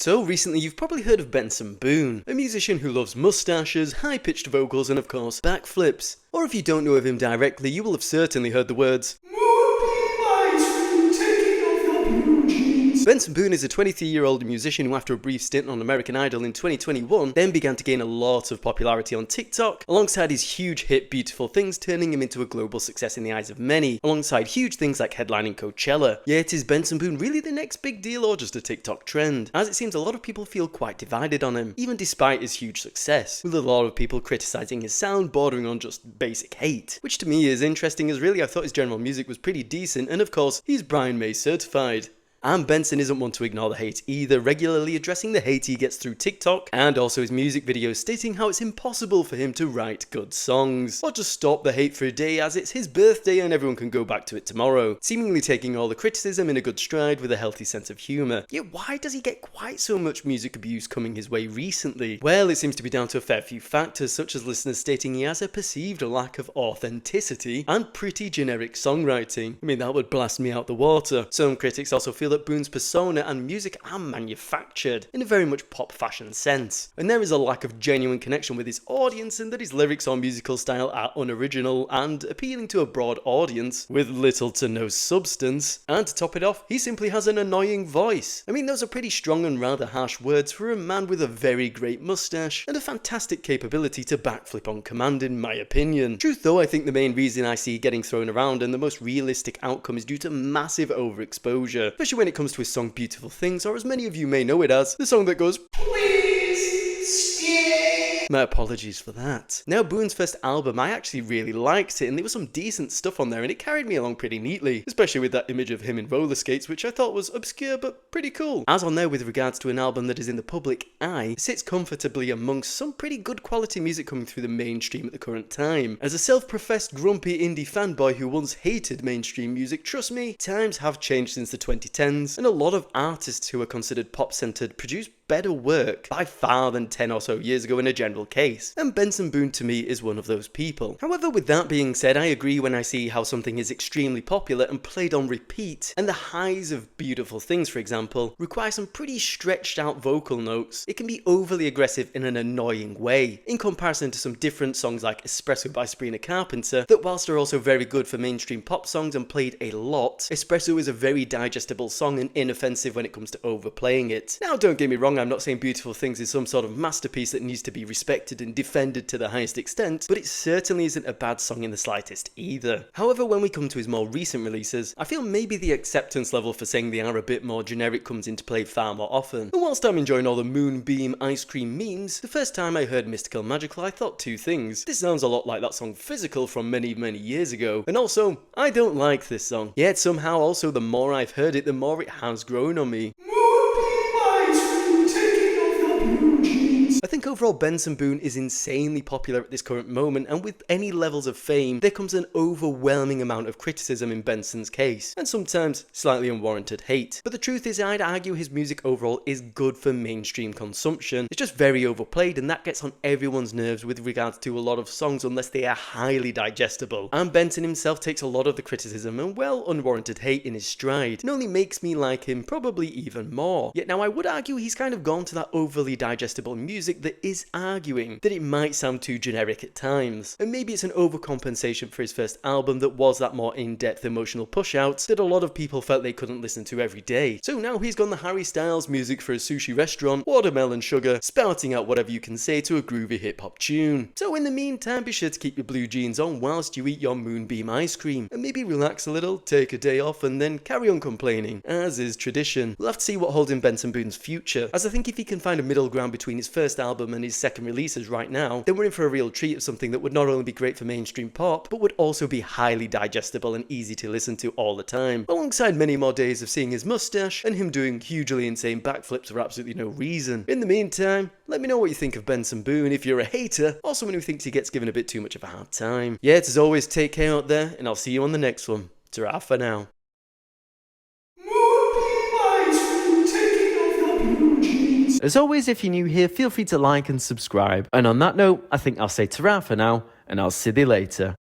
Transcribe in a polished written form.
So recently you've probably heard of Benson Boone, a musician who loves mustaches, high-pitched vocals and of course backflips. Or if you don't know of him directly, you will have certainly heard the words Benson Boone is a 23-year-old musician who, after a brief stint on American Idol in 2021, then began to gain a lot of popularity on TikTok, alongside his huge hit Beautiful Things turning him into a global success in the eyes of many, alongside huge things like headlining Coachella. Yet is Benson Boone really the next big deal or just a TikTok trend? As it seems a lot of people feel quite divided on him, even despite his huge success, with a lot of people criticising his sound bordering on just basic hate. Which to me is interesting, as really I thought his general music was pretty decent, and of course he's Brian May certified. And Benson isn't one to ignore the hate either, regularly addressing the hate he gets through TikTok and also his music videos stating how it's impossible for him to write good songs, or just stop the hate for a day as it's his birthday and everyone can go back to it tomorrow, seemingly taking all the criticism in a good stride with a healthy sense of humour. Yet why does he get quite so much music abuse coming his way recently? Well, it seems to be down to a fair few factors, such as listeners stating he has a perceived lack of authenticity and pretty generic songwriting. I mean, that would blast me out the water. Some critics also feel that Boone's persona and music are manufactured in a very much pop fashion sense, and there is a lack of genuine connection with his audience, and that his lyrics or musical style are unoriginal and appealing to a broad audience with little to no substance. And to top it off, he simply has an annoying voice. I mean, those are pretty strong and rather harsh words for a man with a very great mustache and a fantastic capability to backflip on command, in my opinion. Truth though, I think the main reason I see getting thrown around and the most realistic outcome is due to massive overexposure, especially when it comes to his song Beautiful Things, or as many of you may know it as, the song that goes "Please stay." My apologies for that. Now, Boone's first album, I actually really liked it, and there was some decent stuff on there, and it carried me along pretty neatly, especially with that image of him in roller skates, which I thought was obscure but pretty cool. As on there with regards to an album that is in the public eye, it sits comfortably amongst some pretty good quality music coming through the mainstream at the current time. As a self-professed grumpy indie fanboy who once hated mainstream music, trust me, times have changed since the 2010s, and a lot of artists who are considered pop-centered produce better work by far than 10 or so years ago in a general case, and Benson Boone to me is one of those people. However, with that being said, I agree when I see how something is extremely popular and played on repeat, and the highs of Beautiful Things, for example, require some pretty stretched out vocal notes. It can be overly aggressive in an annoying way, in comparison to some different songs like Espresso by Sabrina Carpenter, that whilst are also very good for mainstream pop songs and played a lot, Espresso is a very digestible song and inoffensive when it comes to overplaying it. Now, don't get me wrong, I'm not saying Beautiful Things is some sort of masterpiece that needs to be respected and defended to the highest extent, but it certainly isn't a bad song in the slightest either. However, when we come to his more recent releases, I feel maybe the acceptance level for saying they are a bit more generic comes into play far more often. And whilst I'm enjoying all the Moonbeam ice cream memes, the first time I heard Mystical Magical I thought two things. This sounds a lot like that song Physical from many years ago, and also, I don't like this song. Yet somehow also the more I've heard it, the more it has grown on me. I think overall Benson Boone is insanely popular at this current moment, and with any levels of fame, there comes an overwhelming amount of criticism in Benson's case, and sometimes slightly unwarranted hate. But the truth is, I'd argue his music overall is good for mainstream consumption. It's just very overplayed, and that gets on everyone's nerves with regards to a lot of songs unless they are highly digestible. And Benson himself takes a lot of the criticism and well unwarranted hate in his stride, and only makes me like him probably even more. Yet now I would argue he's kind of gone to that overly digestible music that is arguing that it might sound too generic at times, and maybe it's an overcompensation for his first album that was that more in-depth emotional push-out that a lot of people felt they couldn't listen to every day. So now he's gone the Harry Styles music for a sushi restaurant, watermelon sugar, spouting out whatever you can say to a groovy hip-hop tune. So in the meantime, be sure to keep your blue jeans on whilst you eat your Moonbeam ice cream, and maybe relax a little, take a day off, and then carry on complaining, as is tradition. We'll have to see what holds in Benson Boone's future, as I think if he can find a middle ground between his first album and his second releases right now, then we're in for a real treat of something that would not only be great for mainstream pop, but would also be highly digestible and easy to listen to all the time, alongside many more days of seeing his mustache and him doing hugely insane backflips for absolutely no reason. In the meantime, let me know what you think of Benson Boone if you're a hater, or someone who thinks he gets given a bit too much of a hard time. Yet as always, take care out there, and I'll see you on the next one. Ta-ra for now. As always, if you're new here, feel free to like and subscribe. And on that note, I think I'll say ta-ra for now, and I'll see you later.